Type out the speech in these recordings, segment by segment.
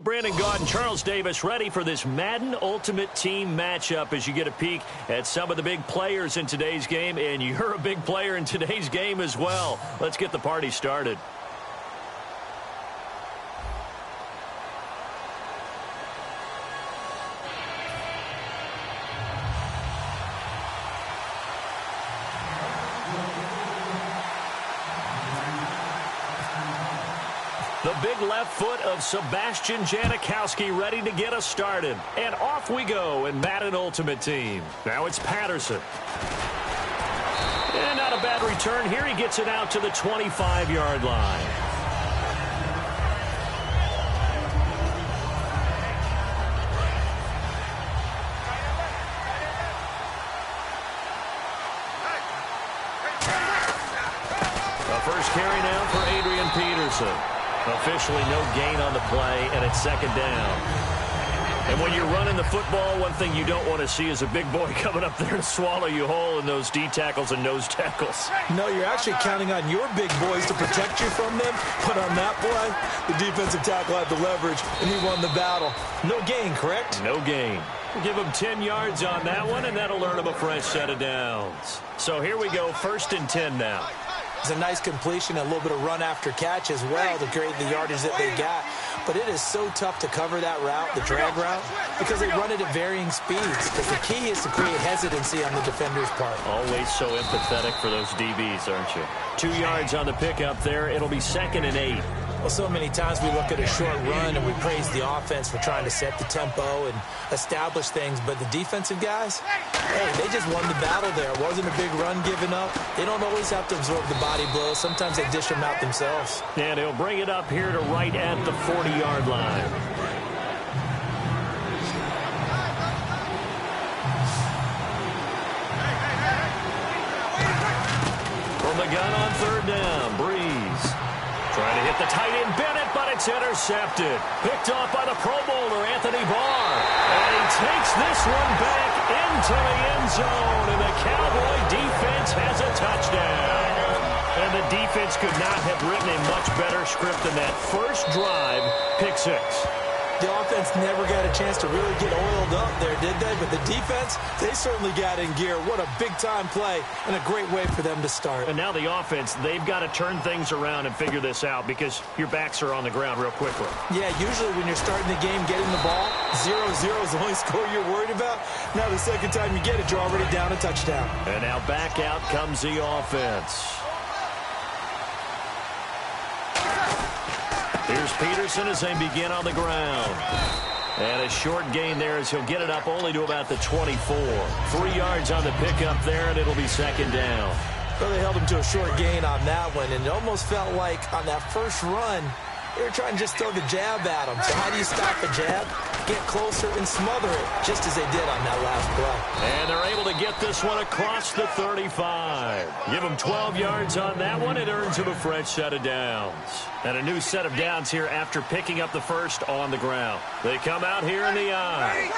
Brandon Gaud and Charles Davis ready for this Madden Ultimate Team matchup as you get a peek at some of the big players in today's game, and you're a big player in today's game as well. Let's get the party started. The big left foot of Sebastian Janikowski ready to get us started. And off we go in Madden Ultimate Team. Now it's Patterson. And not a bad return here. He gets it out to the 25-yard line. The first carry now for Adrian Peterson. Officially no gain on the play, and it's second down. And when you're running the football, one thing you don't want to see is a big boy coming up there to swallow you whole in those D tackles and nose tackles. No, you're actually counting on your big boys to protect you from them. But on that play, the defensive tackle had the leverage, and he won the battle. No gain, correct? No gain. We'll give him 10 yards on that one, and that'll earn him a fresh set of downs. So here we go, 1st and 10 now. It's a nice completion, a little bit of run after catch as well to create the yardage that they got. But it is so tough to cover that route, the drag route, because they run it at varying speeds. Because the key is to create hesitancy on the defender's part. Always so empathetic for those DBs, aren't you? 2 yards on the pickup there. It'll be 2nd and 8. Well, so many times we look at a short run and we praise the offense for trying to set the tempo and establish things. But the defensive guys, hey, they just won the battle there. It wasn't a big run given up. They don't always have to absorb the body blows. Sometimes they dish them out themselves. And he'll bring it up here to right at the 40-yard line. From the gun on 3rd down, Breeze. Trying to hit the tight end Bennett, but it's intercepted. Picked off by the Pro Bowler, Anthony Barr. And he takes this one back into the end zone, and the Cowboy defense has a touchdown. And the defense could not have written a much better script than that. First drive, pick 6. The offense never got a chance to really get oiled up there, did they? But the defense, they certainly got in gear. What a big-time play and a great way for them to start. And now the offense, they've got to turn things around and figure this out because your backs are on the ground real quickly. Yeah, usually when you're starting the game getting the ball, 0-0 is the only score you're worried about. Now the second time you get it, you're already down a touchdown. And now back out comes the offense. Here's Peterson as they begin on the ground. And a short gain there as he'll get it up only to about the 24. 3 yards on the pickup there, and it'll be 2nd down. Well, they held him to a short gain on that one, and it almost felt like on that first run, they were trying to just throw the jab at him. So how do you stop the jab? Get closer and smother it, just as they did on that last play. And they're able to get this one across the 35. Give him 12 yards on that one. It earns him a fresh set of downs. And a new set of downs here after picking up the first on the ground. They come out here in the eye.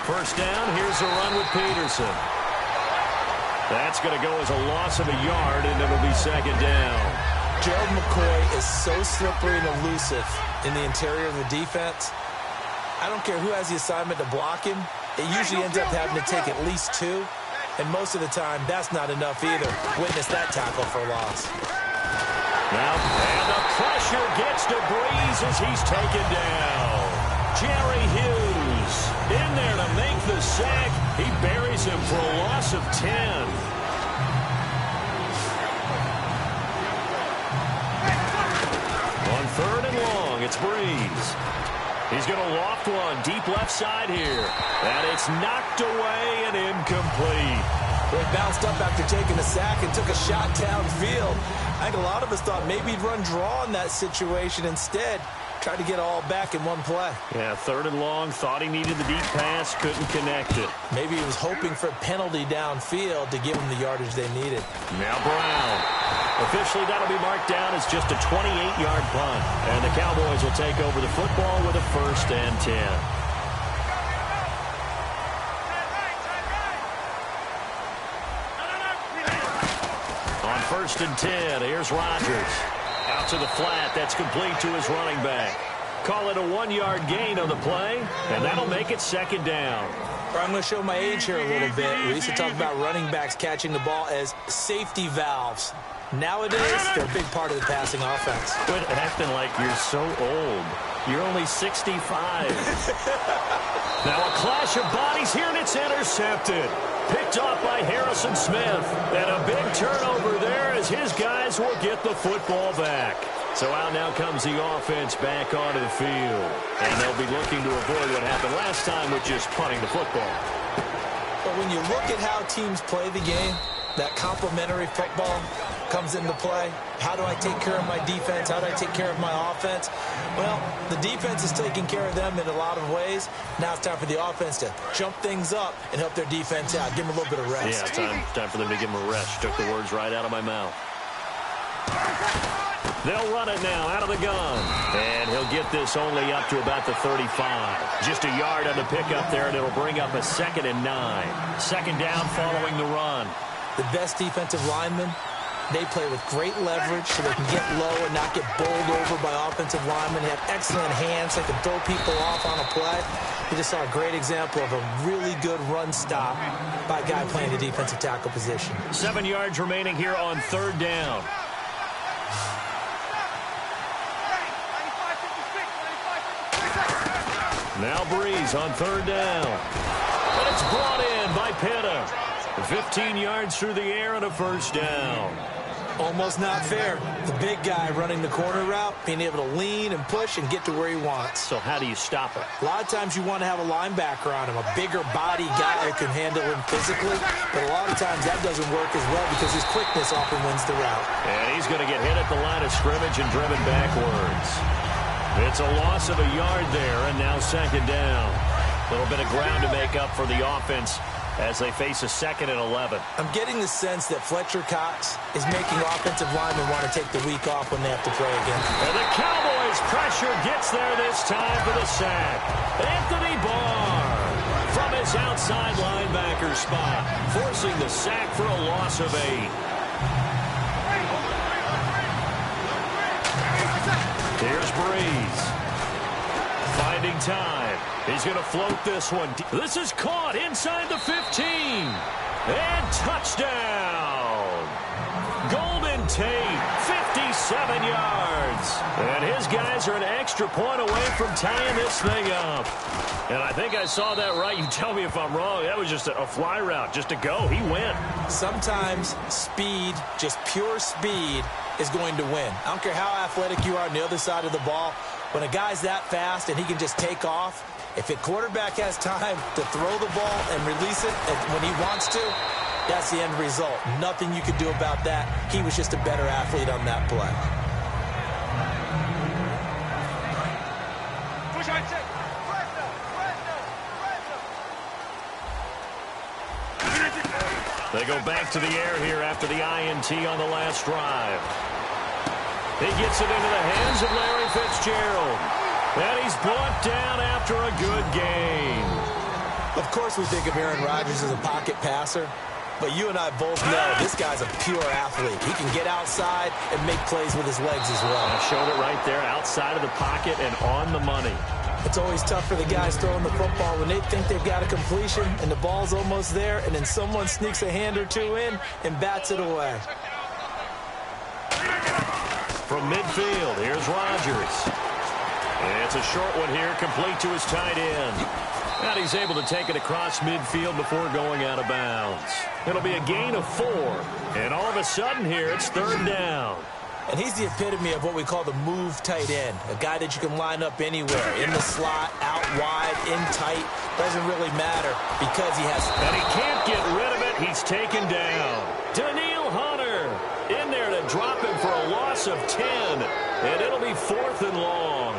First down, here's a run with Peterson. That's going to go as a loss of a yard, and it'll be 2nd down. Gerald McCoy is so slippery and elusive in the interior of the defense. I don't care who has the assignment to block him. It usually ends up having to take at least 2. And most of the time, that's not enough either. Witness that tackle for loss. Now, and the pressure gets to Breeze as he's taken down. Jerry Hughes in there to make the sack. He buries him for a loss of 10. On 3rd and long, it's Breeze. He's going to loft one deep left side here. And it's knocked away and incomplete. Well, he bounced up after taking a sack and took a shot downfield. I think a lot of us thought maybe he'd run draw in that situation instead. Tried to get all back in one play. Yeah, 3rd and long, thought he needed the deep pass, couldn't connect it. Maybe he was hoping for a penalty downfield to give him the yardage they needed. Now Brown. Officially, that'll be marked down as just a 28-yard punt. And the Cowboys will take over the football with a 1st and 10. On 1st and 10, here's Rodgers. Out to the flat. That's complete to his running back. Call it a 1-yard gain on the play, and that'll make it second down. I'm going to show my age here a little bit. We used to talk about running backs catching the ball as safety valves. Nowadays, they're a big part of the passing offense. Quit acting like you're so old. You're only 65. Now a clash of bodies here, and it's intercepted. Picked off by Harrison Smith. And a big turnover there as his guys will get the football back. So out now comes the offense back onto the field. And they'll be looking to avoid what happened last time with just punting the football. But when you look at how teams play the game, that complementary football comes into play. How do I take care of my defense? How do I take care of my offense? Well, the defense is taking care of them in a lot of ways. Now it's time for the offense to jump things up and help their defense out. Give them a little bit of rest. Yeah, time for them to give them a rest. Took the words right out of my mouth. They'll run it now out of the gun. And he'll get this only up to about the 35. Just a yard on the pickup there, and it'll bring up a 2nd and 9. Second down following the run. The best defensive linemen, they play with great leverage so they can get low and not get bowled over by offensive linemen. They have excellent hands. They can throw people off on a play. We just saw a great example of a really good run stop by a guy playing the defensive tackle position. 7 yards remaining here on third down. Now Breeze on third down. And it's brought in by Pitta. 15 yards through the air and a first down. Almost not fair. The big guy running the corner route, being able to lean and push and get to where he wants. So how do you stop it? A lot of times you want to have a linebacker on him, a bigger body guy who can handle him physically. But a lot of times that doesn't work as well because his quickness often wins the route. And he's going to get hit at the line of scrimmage and driven backwards. It's a loss of a yard there, and now second down. A little bit of ground to make up for the offense as they face a 2nd and 11. I'm getting the sense that Fletcher Cox is making offensive linemen want to take the week off when they have to play again. And the Cowboys' pressure gets there this time for the sack. Anthony Barr from his outside linebacker spot, forcing the sack for a loss of 8. Here's Breeze. Finding time. He's going to float this one. This is caught inside the 15. And touchdown. Golden Tate, 57 yards. And his guys are an extra point away from tying this thing up. And I think I saw that right. You tell me if I'm wrong. That was just a fly route, just to go. He went. Sometimes speed, just pure speed, is going to win. I don't care how athletic you are on the other side of the ball. When a guy's that fast and he can just take off, if a quarterback has time to throw the ball and release it when he wants to, that's the end result. Nothing you can do about that. He was just a better athlete on that play. They go back to the air here after the INT on the last drive. He gets it into the hands of Larry Fitzgerald. And he's brought down after a good game. Of course we think of Aaron Rodgers as a pocket passer, but you and I both know this guy's a pure athlete. He can get outside and make plays with his legs as well. I showed it right there, outside of the pocket and on the money. It's always tough for the guys throwing the football when they think they've got a completion and the ball's almost there, and then someone sneaks a hand or two in and bats it away. From midfield, here's Rodgers. And it's a short one here, complete to his tight end. And he's able to take it across midfield before going out of bounds. It'll be a gain of 4. And all of a sudden here, it's third down. And he's the epitome of what we call the move tight end, a guy that you can line up anywhere, in the slot, out wide, in tight. Doesn't really matter because he has... And he can't get rid of it. He's taken down. Daniil Hunter in there to drop him for a loss of 10. And it'll be 4th and long.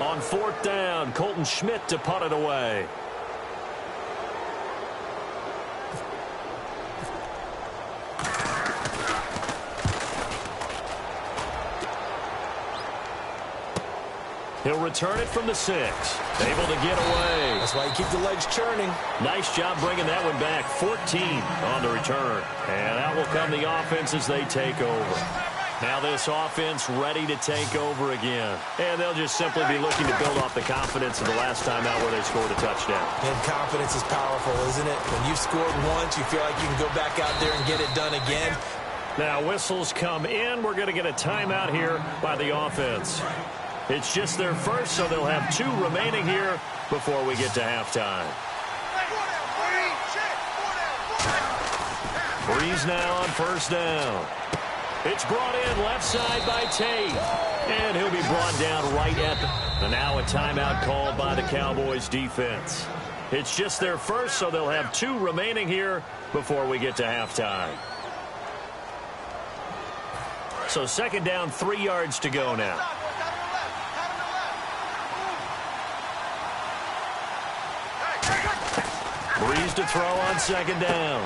On 4th down, Colton Schmidt to punt it away. He'll return it from the 6. Able to get away. That's why you keep the legs churning. Nice job bringing that one back. 14 on the return. And out will come the offense as they take over. Now this offense ready to take over again. And they'll just simply be looking to build off the confidence of the last time out where they scored a touchdown. And confidence is powerful, isn't it? When you've scored once, you feel like you can go back out there and get it done again. Now whistles come in. We're going to get a timeout here by the offense. It's just their first, so they'll have 2 remaining here before we get to halftime. Breeze now on first down. It's brought in left side by Tate. And he'll be brought down right at the... And now a timeout called by the Cowboys defense. It's just their first, so they'll have 2 remaining here before we get to halftime. So second down, 3 yards to go now. Breeze to throw on second down.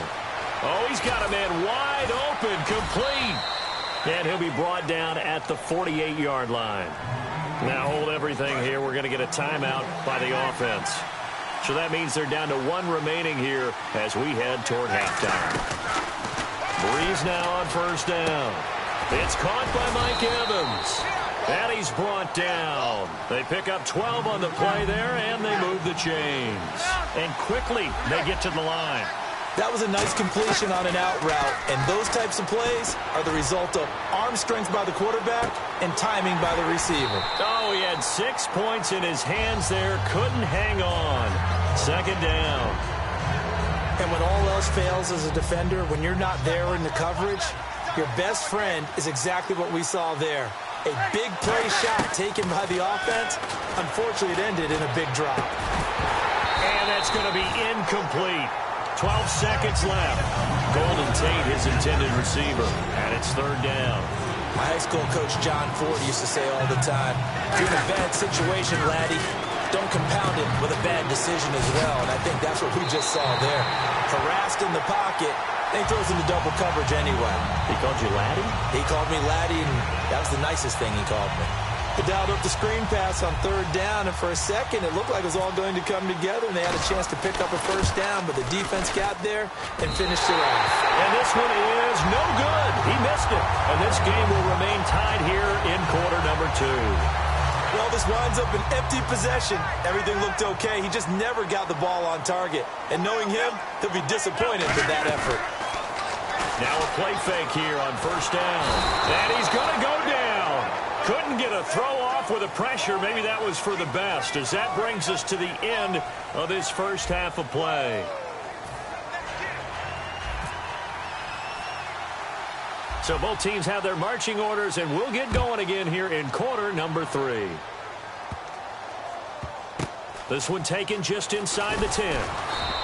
Oh, he's got a man wide open, complete. And he'll be brought down at the 48-yard line. Now hold everything here. We're going to get a timeout by the offense. So that means they're down to 1 remaining here as we head toward halftime. Breeze now on first down. It's caught by Mike Evans. And he's brought down. They pick up 12 on the play there, and they move the chains. And quickly, they get to the line. That was a nice completion on an out route, and those types of plays are the result of arm strength by the quarterback and timing by the receiver. Oh, he had 6 points in his hands there, couldn't hang on. Second down. And when all else fails as a defender, when you're not there in the coverage, your best friend is exactly what we saw there. A big play shot taken by the offense. Unfortunately, it ended in a big drop. And that's going to be incomplete. 12 seconds left. Golden Tate, his intended receiver. And it's third down. My high school coach, John Ford, used to say all the time, if you're in a bad situation, laddie, don't compound it with a bad decision as well. And I think that's what we just saw there. Harassed in the pocket. He throws into double coverage anyway. He called you laddie? He called me laddie, and that was the nicest thing he called me. He dialed up the screen pass on third down, and for a second, it looked like it was all going to come together, and they had a chance to pick up a first down, but the defense got there and finished it off. And this one is no good. He missed it. And this game will remain tied here in quarter number 2. Well, this winds up an empty possession. Everything looked okay. He just never got the ball on target. And knowing him, he'll be disappointed with that effort. Now a play fake here on first down. And he's going to go down. Couldn't get a throw off with the pressure. Maybe that was for the best, as that brings us to the end of this first half of play. So both teams have their marching orders, and we'll get going again here in quarter number 3. This one taken just inside the 10.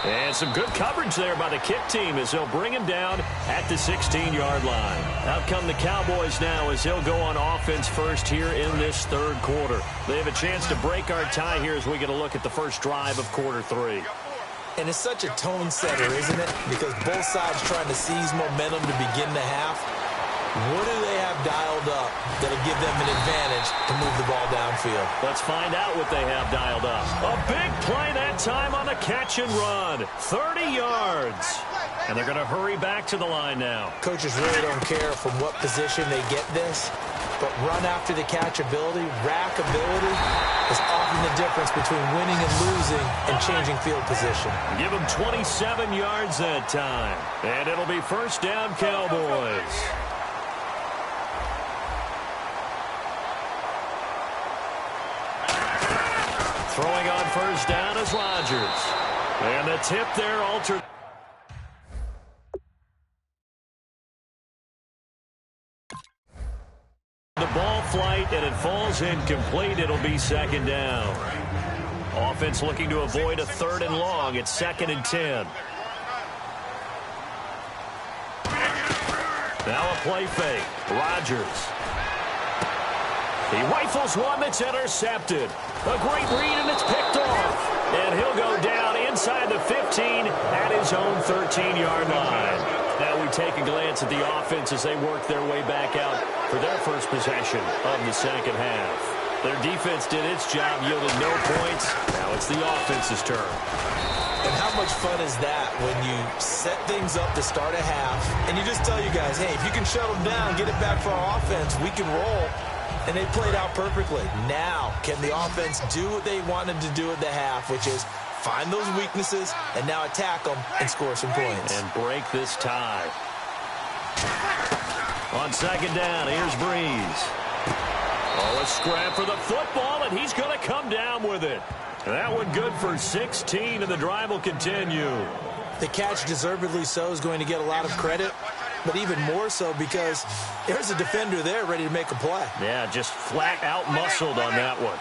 And some good coverage there by the kick team as they'll bring him down at the 16-yard line. Out come the Cowboys now as they'll go on offense first here in this third quarter. They have a chance to break our tie here as we get a look at the first drive of quarter 3. And it's such a tone setter, isn't it? Because both sides trying to seize momentum to begin the half. What do they have dialed up that'll give them an advantage to move the ball downfield? Let's find out what they have dialed up. A big play that time on the catch and run. 30 yards. And they're going to hurry back to the line now. Coaches really don't care from what position they get this, but run after the catch ability, rack ability, is often the difference between winning and losing and changing field position. Give them 27 yards that time. And it'll be first down, Cowboys. Throwing on first down is Rodgers. And the tip there altered. The ball flight, and it falls incomplete. It'll be second down. Offense looking to avoid a third and long. It's 2nd and 10. Now a play fake. Rodgers. He rifles one that's intercepted. A great read, and it's picked off. And he'll go down inside the 15 at his own 13-yard line. Now we take a glance at the offense as they work their way back out for their first possession of the second half. Their defense did its job, yielded no points. Now it's the offense's turn. And how much fun is that when you set things up to start a half, and you just tell you guys, hey, if you can shut them down, get it back for our offense, we can roll. And they played out perfectly. Now, can the offense do what they wanted to do at the half, which is find those weaknesses and now attack them and score some points. And break this tie. On second down, here's Breeze. Oh, a scrap for the football, and he's going to come down with it. That one good for 16, and the drive will continue. The catch, deservedly so, is going to get a lot of credit, but even more so because there's a defender there ready to make a play. Yeah, just flat out muscled on that one.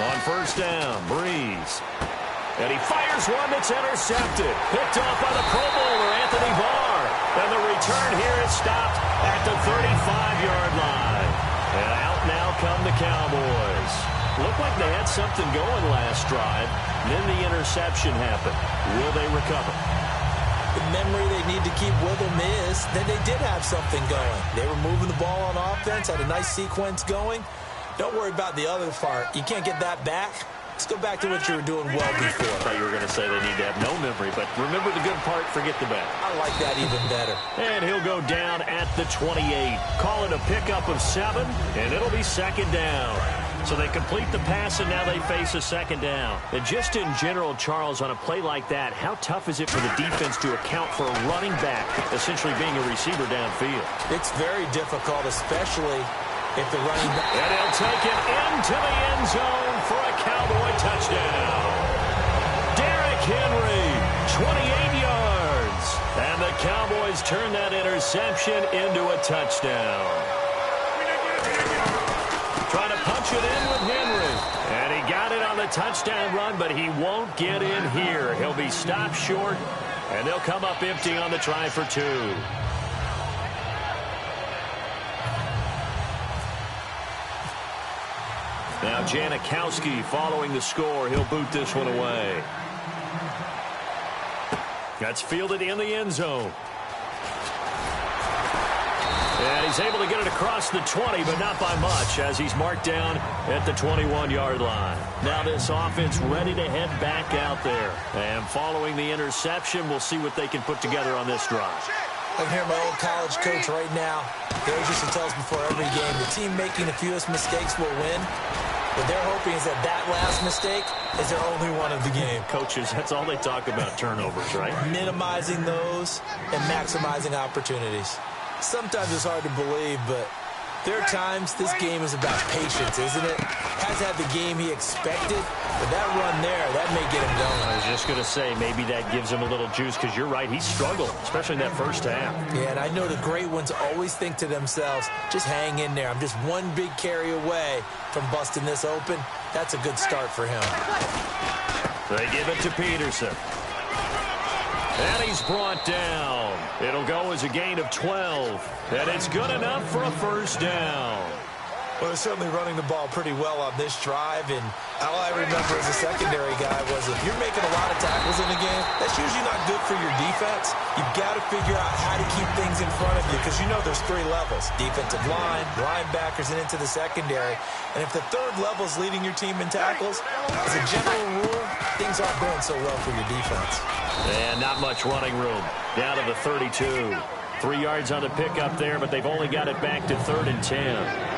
On first down, Breeze. And he fires one that's intercepted. Picked off by the Pro Bowler, Anthony Barr. And the return here is stopped at the 35-yard line. And out now come the Cowboys. Looked like they had something going last drive. Then the interception happened. Will they recover? The memory they need to keep with them is that they did have something going. They were moving the ball on offense, had a nice sequence going. Don't worry about the other part. You can't get that back. Let's go back to what you were doing well before. I thought you were going to say they need to have no memory, but remember the good part, forget the bad. I like that even better. And he'll go down at the 28. Call it a pickup of 7, and it'll be second down. So they complete the pass, and now they face a second down. And just in general, Charles, on a play like that, how tough is it for the defense to account for a running back essentially being a receiver downfield? It's very difficult, especially if the running back... And he'll take it into the end zone for a Cowboy touchdown. Derrick Henry, 28 yards. And the Cowboys turn that interception into a touchdown. Trying to punch it in with Henry. And he got it on the touchdown run, but he won't get in here. He'll be stopped short, and they'll come up empty on the try for 2. Now Janikowski following the score. He'll boot this one away. That's fielded in the end zone. And he's able to get it across the 20, but not by much, as he's marked down at the 21-yard line. Now this offense ready to head back out there. And following the interception, we'll see what they can put together on this drive. I can hear my old college coach right now. He always used to tell us before every game, the team making the fewest mistakes will win. What they're hoping is that last mistake is their only one of the game. Coaches, that's all they talk about, turnovers, right? Minimizing those and maximizing opportunities. Sometimes it's hard to believe, but there are times this game is about patience, isn't it? Has had the game he expected, but that run there, that may get him going. I was just going to say, maybe that gives him a little juice, because you're right, he struggled, especially in that first half. Yeah, and I know the great ones always think to themselves, just hang in there. I'm just one big carry away from busting this open. That's a good start for him. They give it to Peterson. And he's brought down. It'll go as a gain of 12. And it's good enough for a first down. Well, they're certainly running the ball pretty well on this drive, and all I remember as a secondary guy was if you're making a lot of tackles in a game, that's usually not good for your defense. You've got to figure out how to keep things in front of you because you know there's 3 levels, defensive line, linebackers, and into the secondary. And if the third level is leading your team in tackles, as a general rule, things aren't going so well for your defense. And not much running room. Down to the 32. 3 yards on the pickup there, but they've only got it back to 3rd and 10.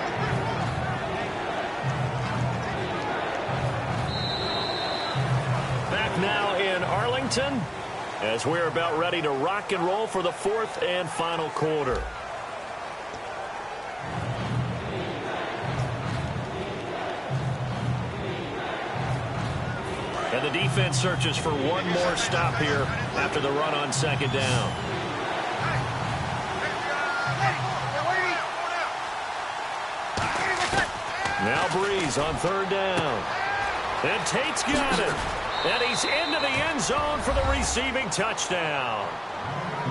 Now in Arlington, as we're about ready to rock and roll for the 4th and final quarter. And the defense searches for one more stop here after the run on second down. Now Breeze on 3rd down. And Tate's got it. And he's into the end zone for the receiving touchdown.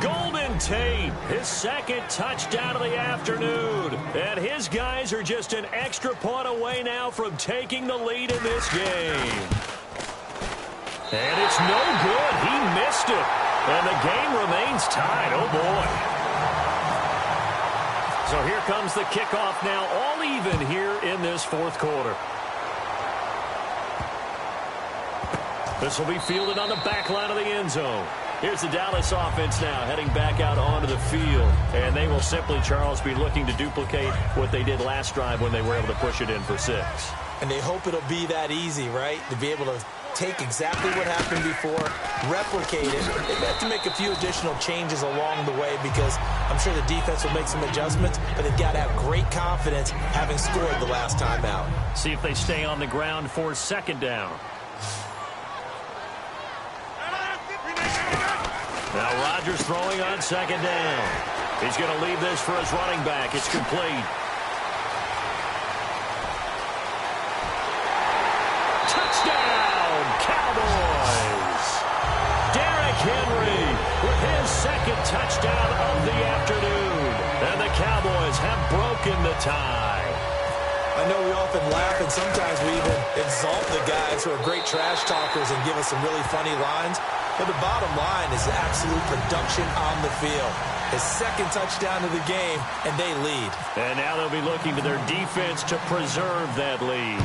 Golden Tate, his 2nd touchdown of the afternoon. And his guys are just an extra point away now from taking the lead in this game. And it's no good. He missed it. And the game remains tied. Oh, boy. So here comes the kickoff now, all even here in this fourth quarter. This will be fielded on the back line of the end zone. Here's the Dallas offense now heading back out onto the field. And they will simply, Charles, be looking to duplicate what they did last drive when they were able to push it in for 6. And they hope it'll be that easy, right? To be able to take exactly what happened before, replicate it. They have to make a few additional changes along the way because I'm sure the defense will make some adjustments, but they've got to have great confidence having scored the last time out. See if they stay on the ground for 2nd down. Now Rodgers throwing on 2nd down. He's going to leave this for his running back. It's complete. Touchdown, Cowboys! Derrick Henry with his 2nd touchdown of the afternoon. And the Cowboys have broken the tie. I know we often laugh, and sometimes we even exalt the guys who are great trash talkers and give us some really funny lines. But the bottom line is the absolute production on the field. His 2nd touchdown of the game, and they lead. And now they'll be looking to their defense to preserve that lead.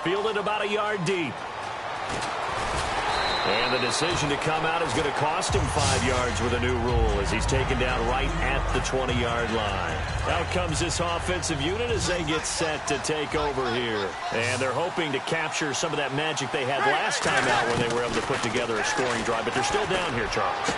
Fielded about a yard deep. And the decision to come out is going to cost him 5 yards with a new rule as he's taken down right at the 20-yard line. Out comes this offensive unit as they get set to take over here. And they're hoping to capture some of that magic they had last time out when they were able to put together a scoring drive. But they're still down here, Charles.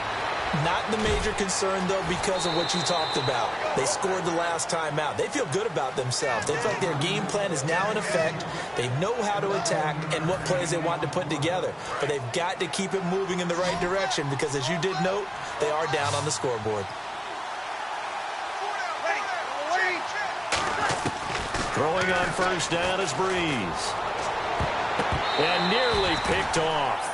Not the major concern, though, because of what you talked about. They scored the last time out. They feel good about themselves. They feel like their game plan is now in effect. They know how to attack and what plays they want to put together. But they've got to keep it moving in the right direction because, as you did note, they are down on the scoreboard. Throwing on 1st down is Breeze. And nearly picked off.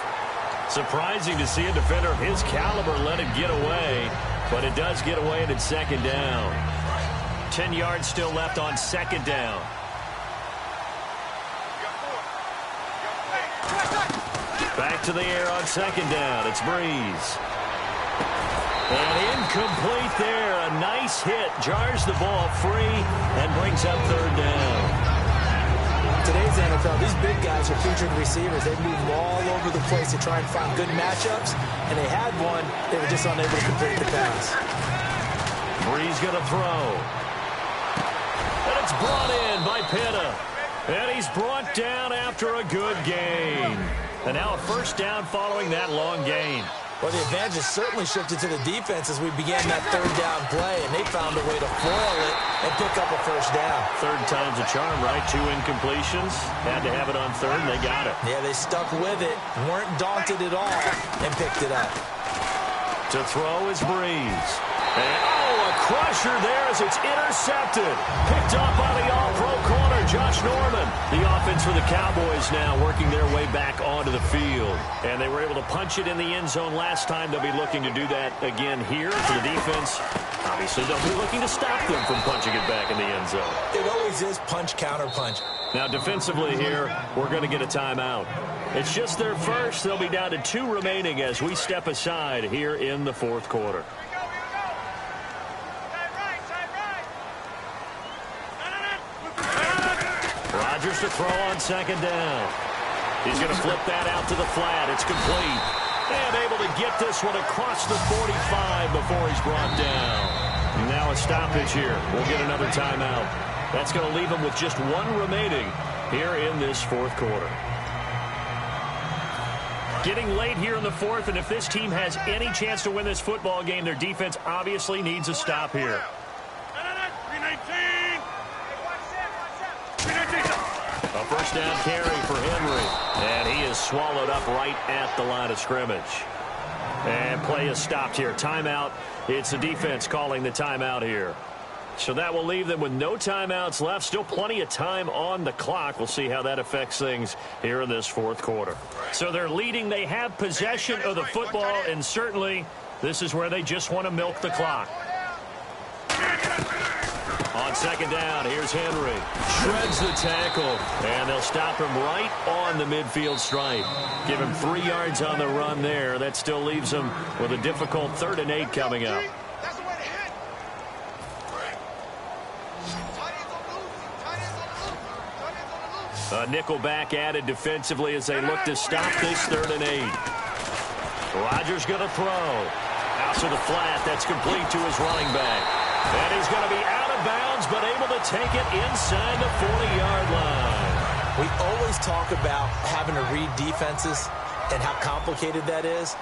Surprising to see a defender of his caliber let it get away, but it does get away and it's 2nd down. 10 yards still left on 2nd down. Back to the air on 2nd down. It's Breeze. And incomplete there. A nice hit. Jars the ball free and brings up 3rd down. Today's NFL, these big guys are featured receivers. They move all over the place to try and find good matchups, and they had one. They were just unable to complete the pass. Breeze going to throw. And it's brought in by Pitta. And he's brought down after a good gain. And now a 1st down following that long gain. Well, the advantage has certainly shifted to the defense as we began that 3rd down play, and they found a way to foil it and pick up a 1st down. 3rd time's a charm, right? 2 incompletions. Had to have it on 3rd, and they got it. Yeah, they stuck with it, weren't daunted at all, and picked it up. To throw is Breeze. And, a crusher there as it's intercepted. Picked up by the all-pro corner, Josh Norman. The offense for the Cowboys now working their way back onto the field. And they were able to punch it in the end zone last time. They'll be looking to do that again here for the defense. Obviously, they'll be looking to stop them from punching it back in the end zone. It always is punch, counter punch. Now, defensively here, we're going to get a timeout. It's just their first. They'll be down to 2 remaining as we step aside here in the 4th quarter. Rodgers to throw on 2nd down. He's going to flip that out to the flat. It's complete. And able to get this one across the 45 before he's brought down. Now a stoppage here. We'll get another timeout. That's going to leave him with just 1 remaining here in this 4th quarter. Getting late here in the 4th, and if this team has any chance to win this football game, their defense obviously needs a stop here. A 1st down carry for Henry, and he is swallowed up right at the line of scrimmage. And play is stopped here. Timeout. It's the defense calling the timeout here. So that will leave them with no timeouts left. Still plenty of time on the clock. We'll see how that affects things here in this 4th quarter. So they're leading. They have possession of the football, and certainly this is where they just want to milk the clock. On second down. Here's Henry. Shreds the tackle. And they'll stop him right on the midfield stripe. Give him 3 yards on the run there. That still leaves him with a difficult 3rd and 8 coming up. A nickelback added defensively as they look to stop this 3rd and 8. Rodgers going to throw. Out to the flat. That's complete to his running back. And he's going to be out of bounds, but able to take it inside the 40-yard line. We always talk about having to read defenses and how complicated that is.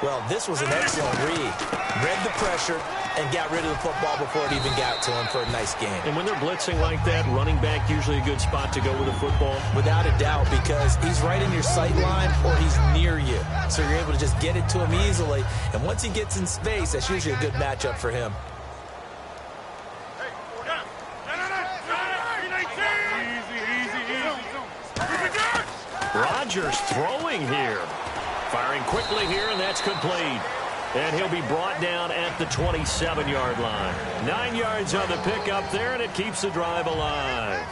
Well, this was an excellent read. Read the pressure and got rid of the football before it even got to him for a nice game. And when they're blitzing like that, running back usually a good spot to go with the football. Without a doubt, because he's right in your sight line or he's near you. So you're able to just get it to him easily. And once he gets in space, that's usually a good matchup for him. Rodgers throwing here. Firing quickly here, and that's complete. And he'll be brought down at the 27-yard line. 9 yards on the pickup there, and it keeps the drive alive.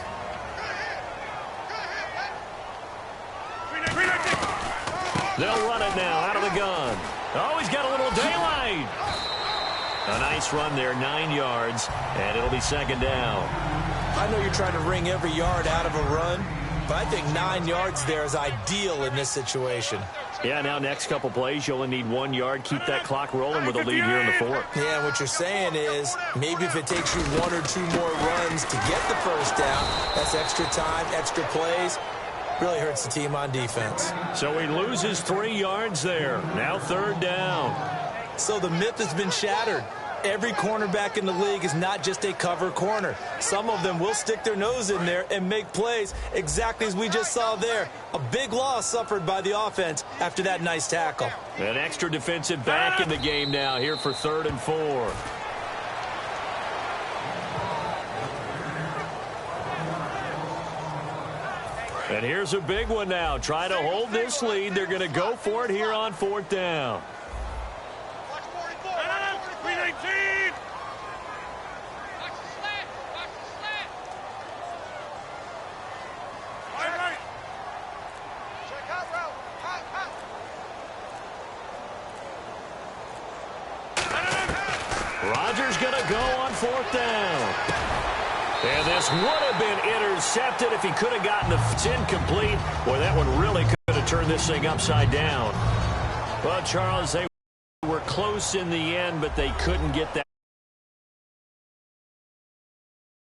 They'll run it now out of the gun. Oh, he's got a little daylight. A nice run there, 9 yards, and it'll be second down. I know you're trying to wring every yard out of a run, but I think 9 yards there is ideal in this situation. Yeah, now next couple plays, you only need 1 yard. Keep that clock rolling with a lead here in the 4th. Yeah, what you're saying is maybe if it takes you 1 or 2 more runs to get the first down, that's extra time, extra plays. Really hurts the team on defense. So he loses 3 yards there. Now 3rd down. So the myth has been shattered. Every cornerback in the league is not just a cover corner. Some of them will stick their nose in there and make plays exactly as we just saw there. A big loss suffered by the offense after that nice tackle. An extra defensive back in the game now here for 3rd and 4. And here's a big one now. Trying to hold this lead. They're going to go for it here on 4th down. Rodgers going to go on 4th down. And this would have been intercepted if he could have gotten it's incomplete. Boy, that one really could have turned this thing upside down. Well, Charles, they were close in the end, but they couldn't get that.